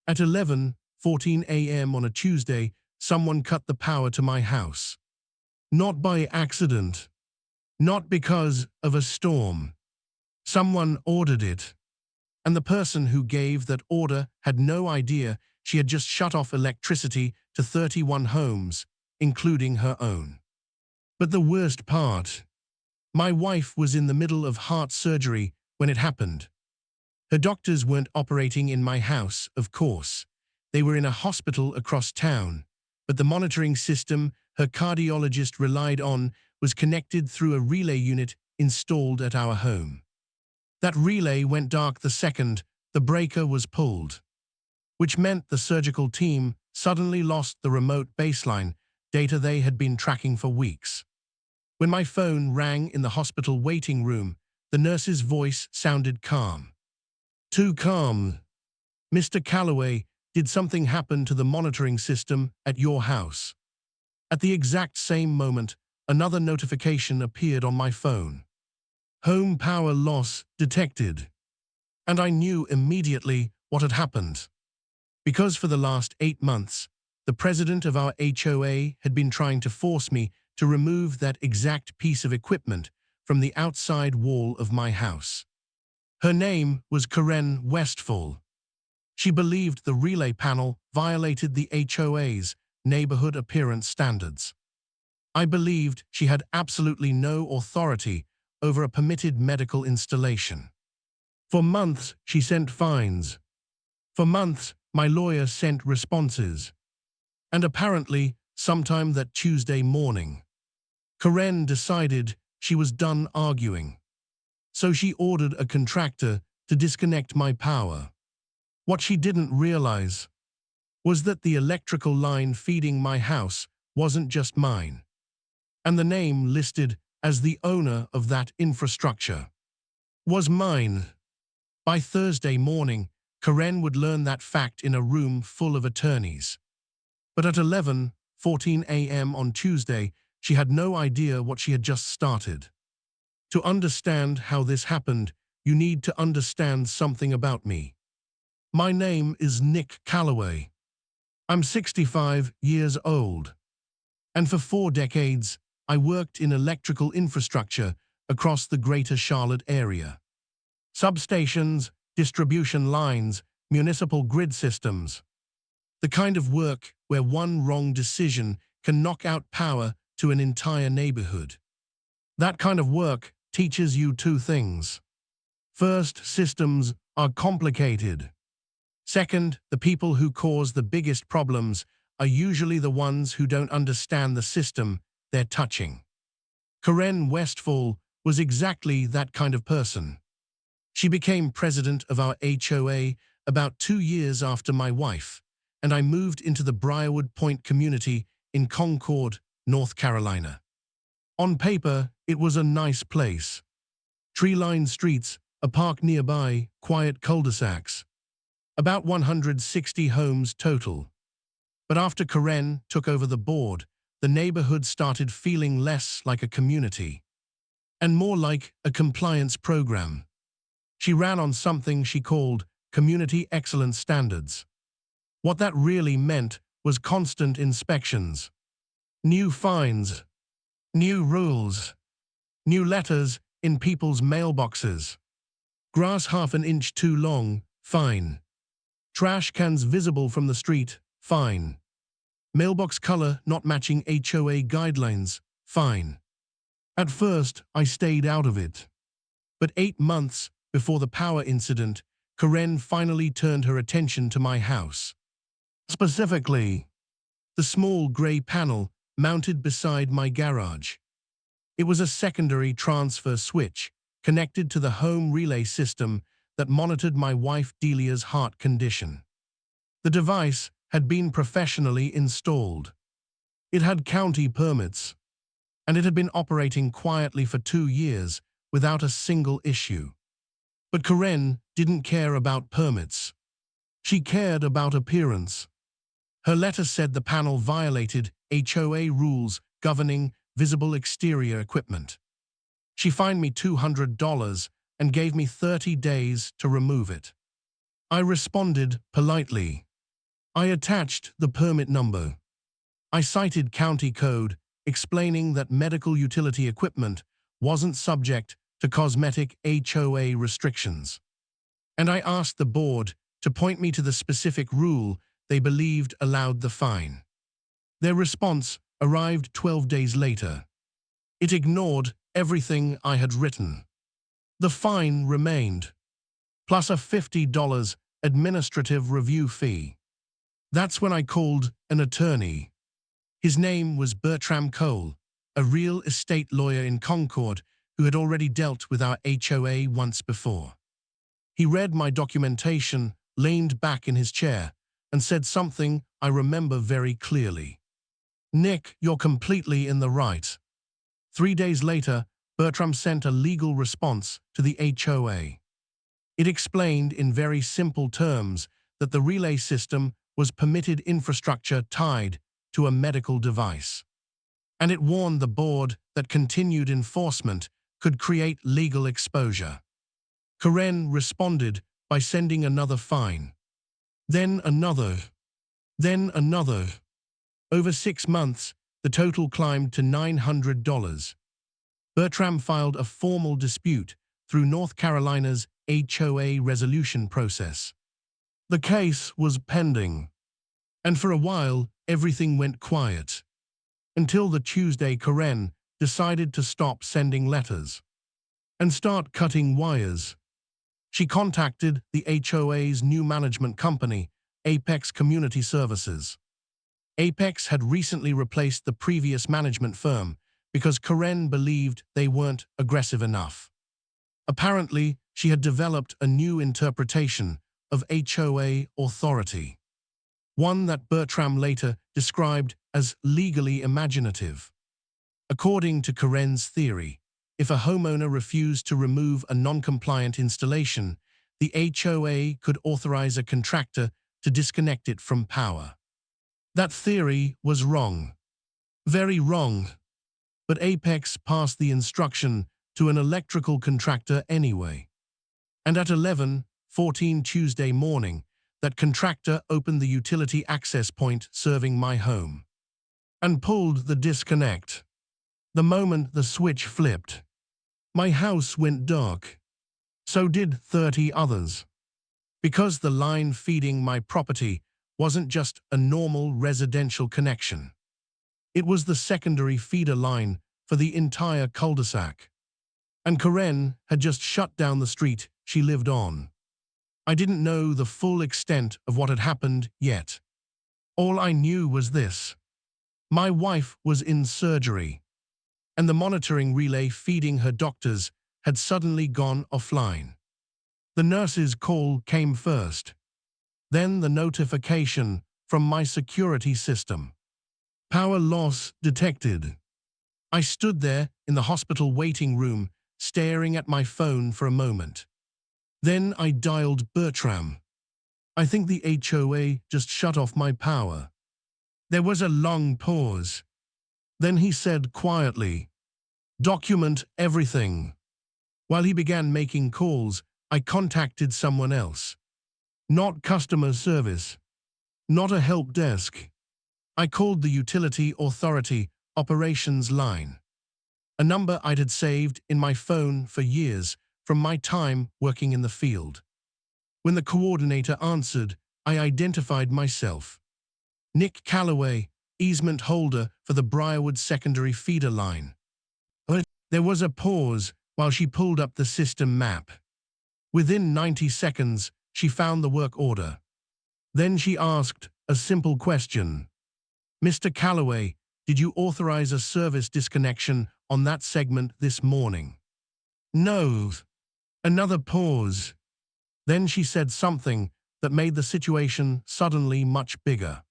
At 11:14 a.m. on a Tuesday, someone cut the power to my house. Not by accident. Not because of a storm. Someone ordered it. And the person who gave that order had no idea she had just shut off electricity to 31 homes, including her own. But the worst part, my wife was in the middle of heart surgery when it happened. Her doctors weren't operating in my house, of course. They were in a hospital across town, but the monitoring system her cardiologist relied on was connected through a relay unit installed at our home. That relay went dark the second the breaker was pulled, which meant the surgical team suddenly lost the remote baseline data they had been tracking for weeks. When my phone rang in the hospital waiting room, the nurse's voice sounded calm. Too calm. Mr. Calloway, did something happen to the monitoring system at your house? At the exact same moment, another notification appeared on my phone. Home power loss detected. And I knew immediately what had happened. Because for the last 8 months, the president of our HOA had been trying to force me to remove that exact piece of equipment from the outside wall of my house. Her name was Karen Westfall. She believed the relay panel violated the HOA's neighborhood appearance standards. I believed she had absolutely no authority over a permitted medical installation. For months, she sent fines. For months, my lawyer sent responses. And apparently, sometime that Tuesday morning, Karen decided she was done arguing. So she ordered a contractor to disconnect my power. What she didn't realize was that the electrical line feeding my house wasn't just mine, and the name listed as the owner of that infrastructure was mine. By Thursday morning, Karen would learn that fact in a room full of attorneys. But at 11:14 a.m. on Tuesday, she had no idea what she had just started. To understand how this happened, you need to understand something about me. My name is Nick Calloway. I'm 65 years old. And for 4 decades, I worked in electrical infrastructure across the greater Charlotte area. Substations, distribution lines, municipal grid systems. The kind of work where one wrong decision can knock out power to an entire neighborhood. That kind of work teaches you 2 things. First, systems are complicated. Second, the people who cause the biggest problems are usually the ones who don't understand the system they're touching. Karen Westfall was exactly that kind of person. She became president of our HOA about 2 years after my wife, and I moved into the Briarwood Point community in Concord, North Carolina. On paper, it was a nice place. Tree-lined streets, a park nearby, quiet cul-de-sacs. About 160 homes total. But after Karen took over the board, the neighborhood started feeling less like a community and more like a compliance program. She ran on something she called community excellence standards. What that really meant was constant inspections, new fines, new rules, new letters in people's mailboxes. Grass half an inch too long, fine. Trash cans visible from the street, fine. Mailbox color not matching HOA guidelines, fine. At first, I stayed out of it. But 8 months before the power incident, Karen finally turned her attention to my house. Specifically, the small gray panel mounted beside my garage. It was a secondary transfer switch connected to the home relay system that monitored my wife Delia's heart condition. The device had been professionally installed. It had county permits, and it had been operating quietly for 2 years without a single issue. But Karen didn't care about permits. She cared about appearance. Her letter said the panel violated HOA rules governing visible exterior equipment. She fined me $200 and gave me 30 days to remove it. I responded politely. I attached the permit number. I cited county code, explaining that medical utility equipment wasn't subject to cosmetic HOA restrictions. And I asked the board to point me to the specific rule they believed allowed the fine. Their response arrived 12 days later. It ignored everything I had written. The fine remained, plus a $50 administrative review fee. That's when I called an attorney. His name was Bertram Cole, a real estate lawyer in Concord who had already dealt with our HOA once before. He read my documentation, leaned back in his chair, and said something I remember very clearly. "Nick, you're completely in the right." 3 days later, Bertram sent a legal response to the HOA. It explained in very simple terms that the relay system was permitted infrastructure tied to a medical device. And it warned the board that continued enforcement could create legal exposure. Karen responded by sending another fine. Then another. Then another. Over 6 months, the total climbed to $900. Bertram filed a formal dispute through North Carolina's HOA resolution process. The case was pending, and for a while, everything went quiet. Until the Tuesday Karen decided to stop sending letters and start cutting wires. She contacted the HOA's new management company, Apex Community Services. Apex had recently replaced the previous management firm because Karen believed they weren't aggressive enough. Apparently, she had developed a new interpretation of HOA authority, one that Bertram later described as legally imaginative. According to Karen's theory, if a homeowner refused to remove a non-compliant installation, the HOA could authorize a contractor to disconnect it from power. That theory was wrong. Very wrong. But Apex passed the instruction to an electrical contractor anyway. And at 11:14 Tuesday morning, that contractor opened the utility access point serving my home and pulled the disconnect. The moment the switch flipped, my house went dark. So did 30 others. Because the line feeding my property wasn't just a normal residential connection. It was the secondary feeder line for the entire cul-de-sac. And Karen had just shut down the street she lived on. I didn't know the full extent of what had happened yet. All I knew was this. My wife was in surgery, and the monitoring relay feeding her doctors had suddenly gone offline. The nurse's call came first, then the notification from my security system. Power loss detected. I stood there in the hospital waiting room, staring at my phone for a moment. Then I dialed Bertram. "I think the HOA just shut off my power." There was a long pause. Then he said quietly, "Document everything." While he began making calls, I contacted someone else. Not customer service. Not a help desk. I called the Utility Authority operations line, a number I'd had saved in my phone for years from my time working in the field. When the coordinator answered, I identified myself. Nick Calloway, easement holder for the Briarwood secondary feeder line. There was a pause while she pulled up the system map. Within 90 seconds, she found the work order. Then she asked a simple question. "Mr. Calloway, did you authorize a service disconnection on that segment this morning?" "No." Another pause. Then she said something that made the situation suddenly much bigger.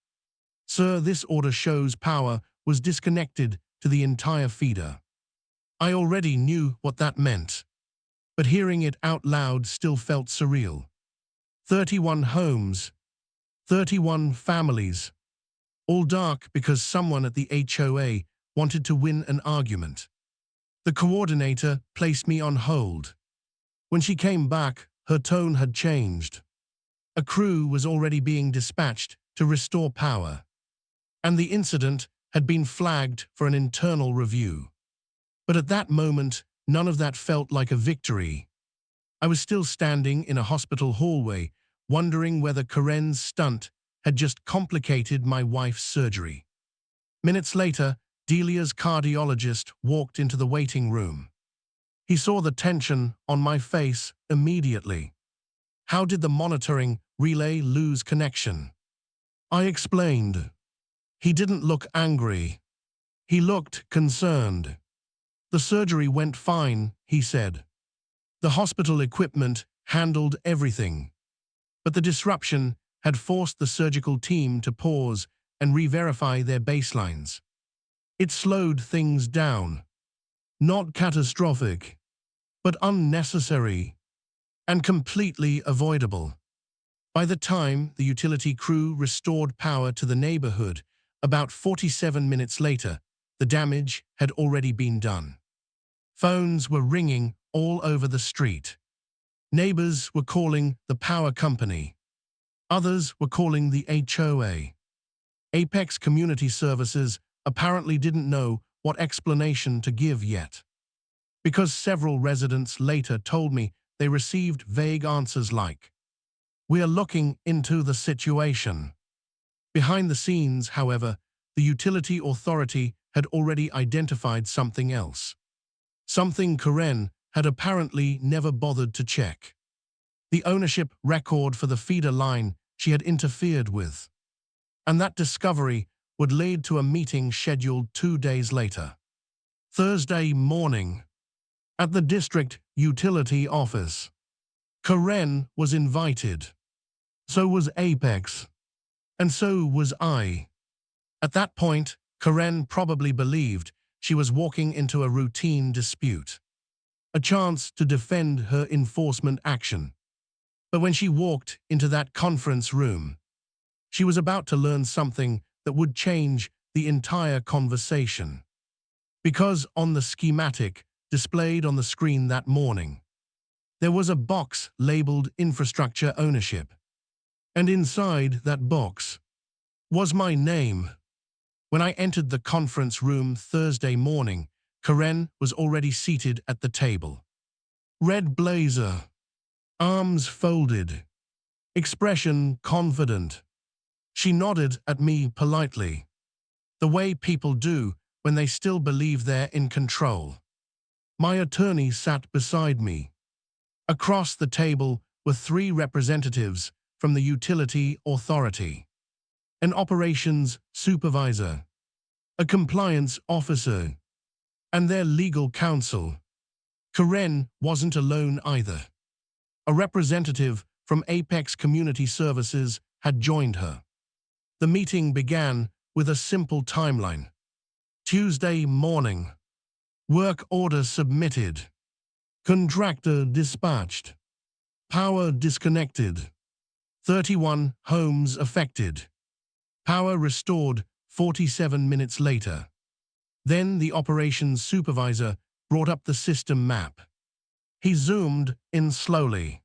"Sir, this order shows power was disconnected to the entire feeder." I already knew what that meant, but hearing it out loud still felt surreal. 31 homes, 31 families, all dark because someone at the HOA wanted to win an argument. The coordinator placed me on hold. When she came back, her tone had changed. A crew was already being dispatched to restore power, and the incident had been flagged for an internal review. But at that moment, none of that felt like a victory. I was still standing in a hospital hallway, wondering whether Karen's stunt had just complicated my wife's surgery. Minutes later, Delia's cardiologist walked into the waiting room. He saw the tension on my face immediately. How did the monitoring relay lose connection? I explained. He didn't look angry. He looked concerned. The surgery went fine, he said. The hospital equipment handled everything. But the disruption had forced the surgical team to pause and re-verify their baselines. It slowed things down. Not catastrophic, but unnecessary and completely avoidable. By the time the utility crew restored power to the neighborhood, about 47 minutes later, the damage had already been done. Phones were ringing all over the street. Neighbors were calling the power company. Others were calling the HOA. Apex Community Services apparently didn't know what explanation to give yet, because several residents later told me they received vague answers like, "We are looking into the situation." Behind the scenes, however, the utility authority had already identified something else. Something Karen had apparently never bothered to check. The ownership record for the feeder line she had interfered with. And that discovery would lead to a meeting scheduled 2 days later. Thursday morning, at the district utility office. Karen was invited. So was Apex. And so was I. At that point, Karen probably believed she was walking into a routine dispute, a chance to defend her enforcement action. But when she walked into that conference room, she was about to learn something that would change the entire conversation. Because on the schematic displayed on the screen that morning, there was a box labeled Infrastructure Ownership. And inside that box was my name. When I entered the conference room Thursday morning, Karen was already seated at the table. Red blazer, arms folded, expression confident. She nodded at me politely, the way people do when they still believe they're in control. My attorney sat beside me. Across the table were 3 representatives from the utility authority, an operations supervisor, a compliance officer, and their legal counsel. Karen wasn't alone either. A representative from Apex Community Services had joined her. The meeting began with a simple timeline. Tuesday morning. Work order submitted. Contractor dispatched. Power disconnected. 31 homes affected. Power restored 47 minutes later. Then the operations supervisor brought up the system map. He zoomed in slowly.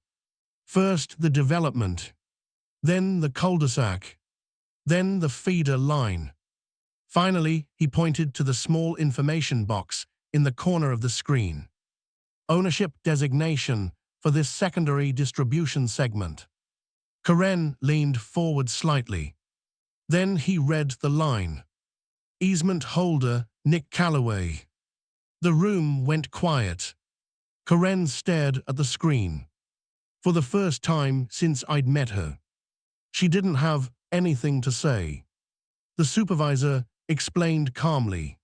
First the development, then the cul-de-sac, then the feeder line. Finally, he pointed to the small information box in the corner of the screen. Ownership designation for this secondary distribution segment. Karen leaned forward slightly. Then he read the line. Easement holder, Nick Calloway. The room went quiet. Karen stared at the screen. For the first time since I'd met her, she didn't have anything to say. The supervisor explained calmly.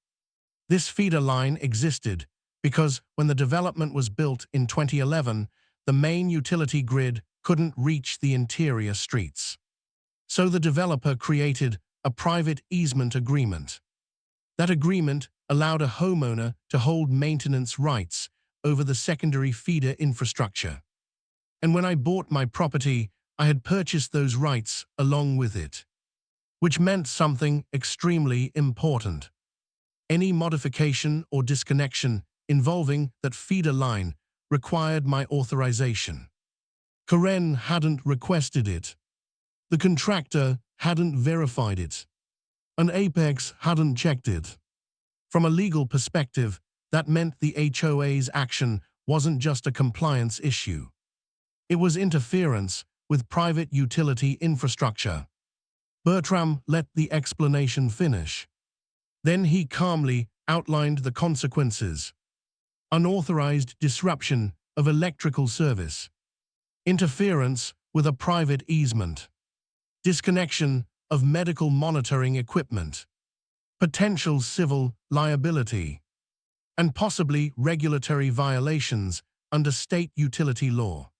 This feeder line existed because when the development was built in 2011, the main utility grid couldn't reach the interior streets. So the developer created a private easement agreement. That agreement allowed a homeowner to hold maintenance rights over the secondary feeder infrastructure. And when I bought my property, I had purchased those rights along with it, which meant something extremely important. Any modification or disconnection involving that feeder line required my authorization. Karen hadn't requested it. The contractor hadn't verified it, and Apex hadn't checked it. From a legal perspective, that meant the HOA's action wasn't just a compliance issue. It was interference with private utility infrastructure. Bertram let the explanation finish. Then he calmly outlined the consequences: unauthorized disruption of electrical service, interference with a private easement, disconnection of medical monitoring equipment, potential civil liability, and possibly regulatory violations under state utility law.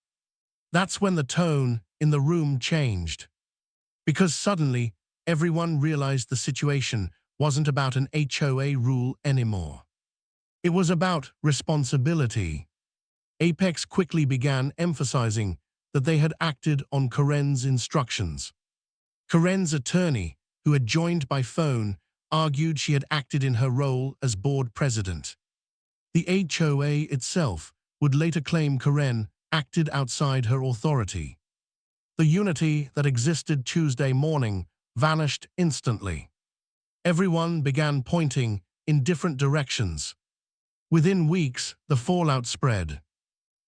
That's when the tone in the room changed, because suddenly everyone realized the situation wasn't about an HOA rule anymore. It was about responsibility. Apex quickly began emphasizing that they had acted on Karen's instructions. Karen's attorney, who had joined by phone, argued she had acted in her role as board president. The HOA itself would later claim Karen acted outside her authority. The unity that existed Tuesday morning vanished instantly. Everyone began pointing in different directions. Within weeks, the fallout spread.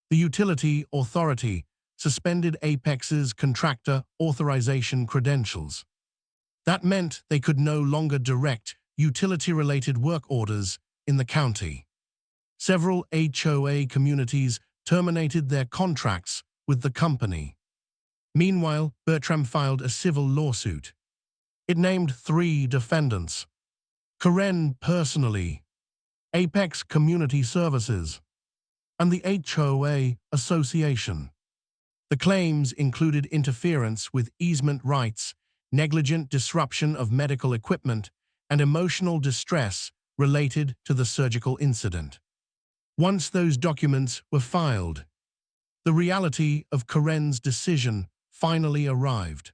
The utility authority suspended Apex's contractor authorization credentials. That meant they could no longer direct utility-related work orders in the county. Several HOA communities terminated their contracts with the company. Meanwhile, Bertram filed a civil lawsuit. It named 3 defendants: Karen personally, Apex Community Services, and the HOA Association. The claims included interference with easement rights, negligent disruption of medical equipment, and emotional distress related to the surgical incident. Once those documents were filed, the reality of Karen's decision finally arrived.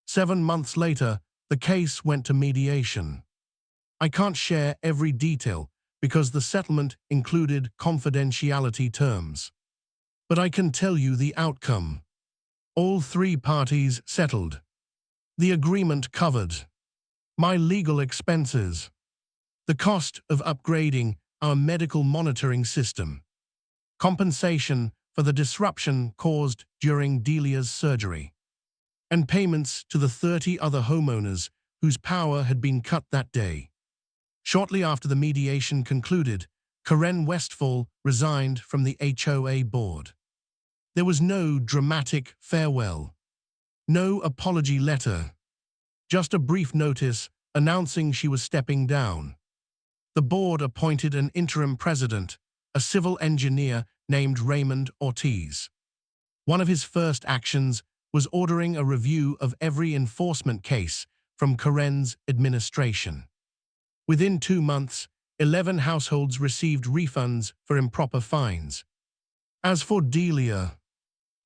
7 months later, the case went to mediation. I can't share every detail because the settlement included confidentiality terms. But I can tell you the outcome. All 3 parties settled. The agreement covered my legal expenses, the cost of upgrading our medical monitoring system, compensation for the disruption caused during Delia's surgery, and payments to the 30 other homeowners whose power had been cut that day. Shortly after the mediation concluded, Karen Westfall resigned from the HOA board. There was no dramatic farewell, no apology letter, just a brief notice announcing she was stepping down. The board appointed an interim president, a civil engineer named Raymond Ortiz. One of his first actions was ordering a review of every enforcement case from Karen's administration. Within 2 months, 11 households received refunds for improper fines. As for Delia,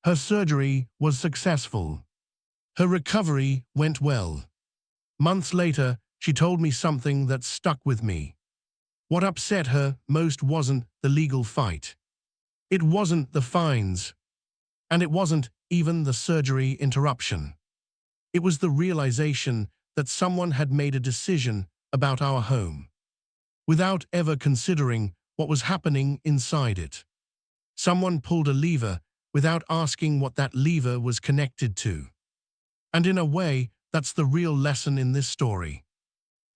her surgery was successful. Her recovery went well. Months later, she told me something that stuck with me. What upset her most wasn't the legal fight. It wasn't the fines. And it wasn't even the surgery interruption. It was the realization that someone had made a decision about our home, without ever considering what was happening inside it. Someone pulled a lever without asking what that lever was connected to. And in a way, that's the real lesson in this story.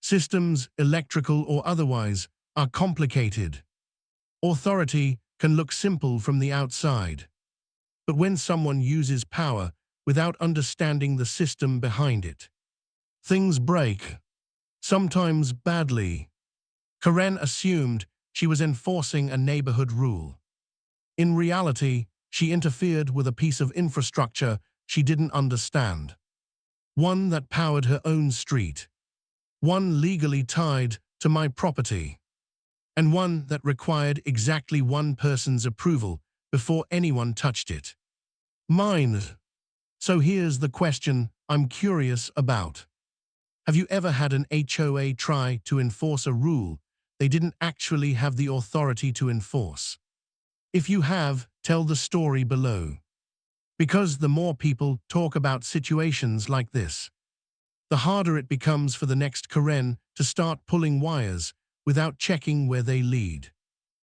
Systems, electrical or otherwise, are complicated. Authority can look simple from the outside. But when someone uses power without understanding the system behind it, things break, sometimes badly. Karen assumed she was enforcing a neighborhood rule. In reality, she interfered with a piece of infrastructure she didn't understand. One that powered her own street. One legally tied to my property. And one that required exactly one person's approval before anyone touched it. Mine. So here's the question I'm curious about. Have you ever had an HOA try to enforce a rule they didn't actually have the authority to enforce? If you have, tell the story below. Because the more people talk about situations like this, the harder it becomes for the next Karen to start pulling wires without checking where they lead.